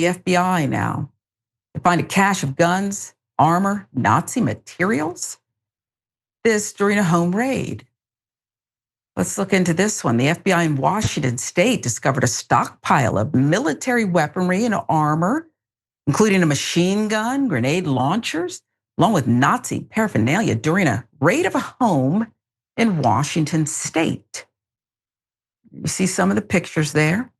FBI now. They find a cache of guns, armor, Nazi materials. This during a home raid. Let's look into this one. The FBI in Washington State discovered a stockpile of military weaponry and armor, including a machine gun, grenade launchers, along with Nazi paraphernalia during a raid of a home in Washington State. You see some of the pictures there.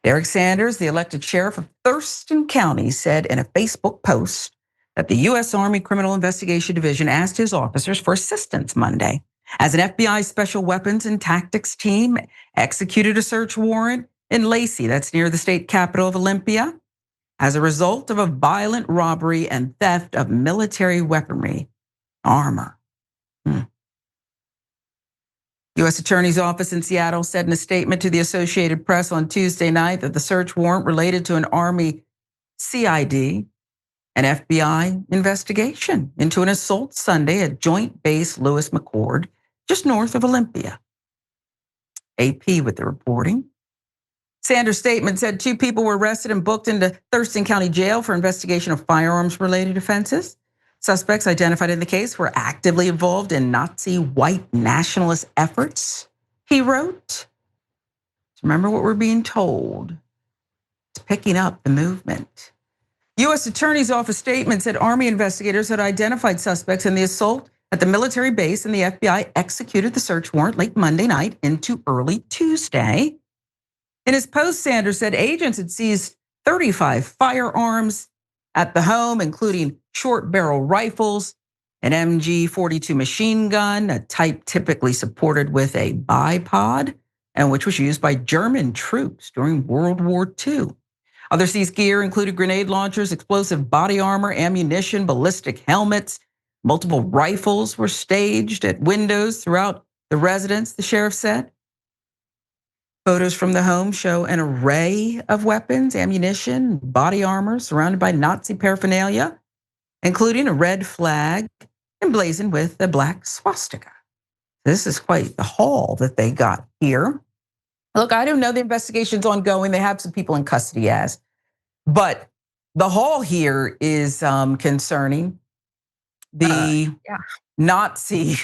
Derek Sanders, the elected sheriff of Thurston County, said in a Facebook post that the U.S. Army Criminal Investigation Division asked his officers for assistance Monday as an FBI Special Weapons and Tactics team executed a search warrant in Lacey, that's near the state capital of Olympia, as a result of a violent robbery and theft of military weaponry, armor. U.S. Attorney's Office in Seattle said in a statement to the Associated Press on Tuesday night that the search warrant related to an Army CID, an FBI investigation into an assault Sunday at Joint Base Lewis McChord, just north of Olympia. AP with the reporting. Sanders' statement said 2 people were arrested and booked into Thurston County Jail for investigation of firearms-related offenses. Suspects identified in the case were actively involved in Nazi white nationalist efforts, he wrote. Remember what we're being told. It's picking up the movement. U.S. Attorney's Office statement said Army investigators had identified suspects in the assault at the military base, and the FBI executed the search warrant late Monday night into early Tuesday. In his post, Sanders said agents had seized 35 firearms at the home, including short barrel rifles, an MG-42 machine gun, a type typically supported with a bipod, and which was used by German troops during World War II. Other seized gear included grenade launchers, explosive body armor, ammunition, ballistic helmets. Multiple rifles were staged at windows throughout the residence, the sheriff said. Photos from the home show an array of weapons, ammunition, body armor surrounded by Nazi paraphernalia, including a red flag emblazoned with a black swastika. This is quite the haul that they got here. Look, I don't know, the investigation's ongoing. They have some people in custody but the haul here is concerning. The Nazi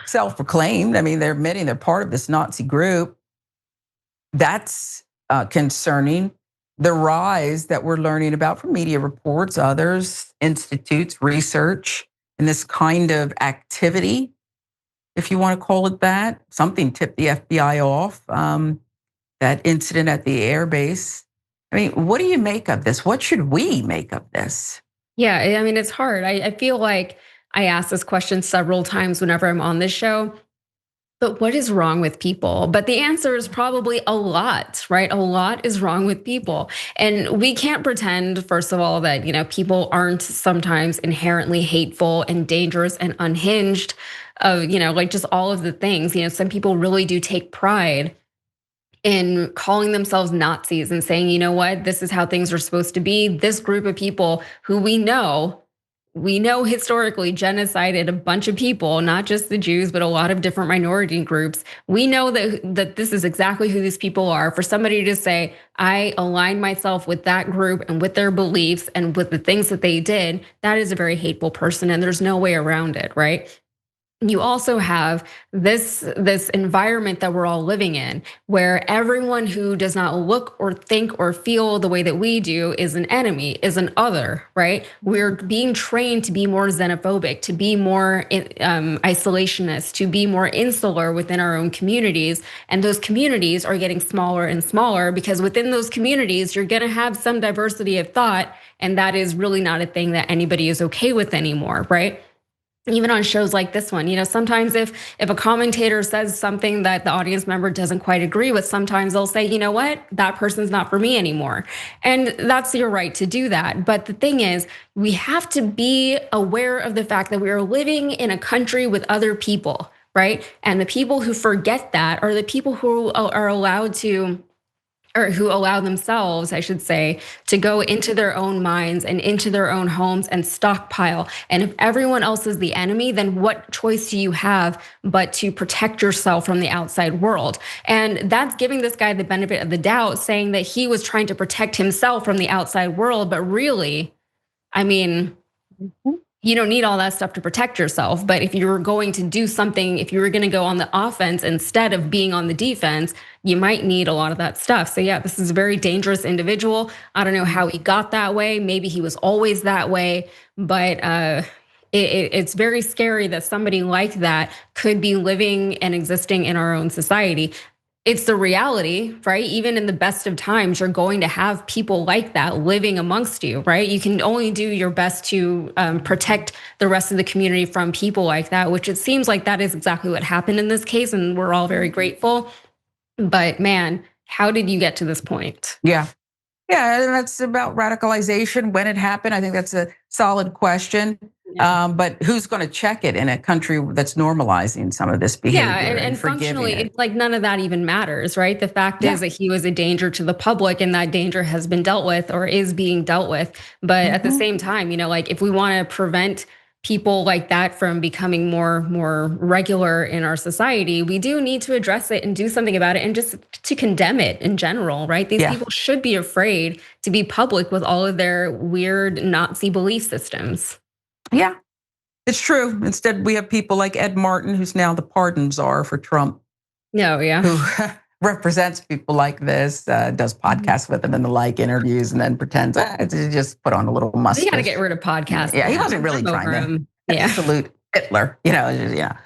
self-proclaimed, I mean, they're admitting they're part of this Nazi group. That's concerning. The rise that we're learning about from media reports, others, institutes, research, in this kind of activity, if you want to call it that. Something tipped the FBI off, that incident at the air base. I mean, what do you make of this? What should we make of this? Yeah, I mean, it's hard. I feel like I ask this question several times whenever I'm on this show. But what is wrong with people? But the answer is probably a lot, right? A lot is wrong with people. And we can't pretend, first of all, that, people aren't sometimes inherently hateful and dangerous and unhinged of, like just all of the things. Some people really do take pride in calling themselves Nazis and saying, you know what, this is how things are supposed to be. This group of people who we know historically genocided a bunch of people, not just the Jews, but a lot of different minority groups. We know that this is exactly who these people are. For somebody to say, I align myself with that group and with their beliefs and with the things that they did, that is a very hateful person, and there's no way around it, right? You also have this environment that we're all living in, where everyone who does not look or think or feel the way that we do is an enemy, is an other, right? We're being trained to be more xenophobic, to be more isolationist, to be more insular within our own communities. And those communities are getting smaller and smaller because within those communities, you're gonna have some diversity of thought, and that is really not a thing that anybody is okay with anymore, right? Even on shows like this one, sometimes if a commentator says something that the audience member doesn't quite agree with, sometimes they'll say, you know what, that person's not for me anymore. And that's your right to do that. But the thing is, we have to be aware of the fact that we are living in a country with other people, right? And the people who forget that are the people who are allowed to or who allow themselves, I should say, to go into their own minds and into their own homes and stockpile. And if everyone else is the enemy, then what choice do you have but to protect yourself from the outside world? And that's giving this guy the benefit of the doubt, saying that he was trying to protect himself from the outside world. But really, I mean, you don't need all that stuff to protect yourself. But if you're going to do something, if you were going to go on the offense instead of being on the defense, you might need a lot of that stuff. So yeah, this is a very dangerous individual. I don't know how he got that way. Maybe he was always that way, but it's very scary that somebody like that could be living and existing in our own society. It's the reality, right? Even in the best of times, you're going to have people like that living amongst you, right? You can only do your best to protect the rest of the community from people like that, which it seems like that is exactly what happened in this case, and we're all very grateful. But man, how did you get to this point? Yeah. Yeah, and that's about radicalization. When it happened, I think that's a solid question. Yeah. But who's going to check it in a country that's normalizing some of this behavior Yeah, and forgiving functionally, it? it's like none of that even matters, right? The fact Yeah. is that he was a danger to the public, and that danger has been dealt with or is being dealt with. But at the same time, like if we want to prevent people like that from becoming more regular in our society, we do need to address it and do something about it, and just to condemn it in general, right? These Yeah. people should be afraid to be public with all of their weird Nazi belief systems. Yeah. It's true. Instead, we have people like Ed Martin, who's now the pardon czar for Trump, No, yeah. who represents people like this, does podcasts with them and the like, interviews, and then pretends to just put on a little We got to mustache. get rid of podcasts. Yeah, he wasn't really I'm trying over to him. Yeah. salute Hitler, Yeah.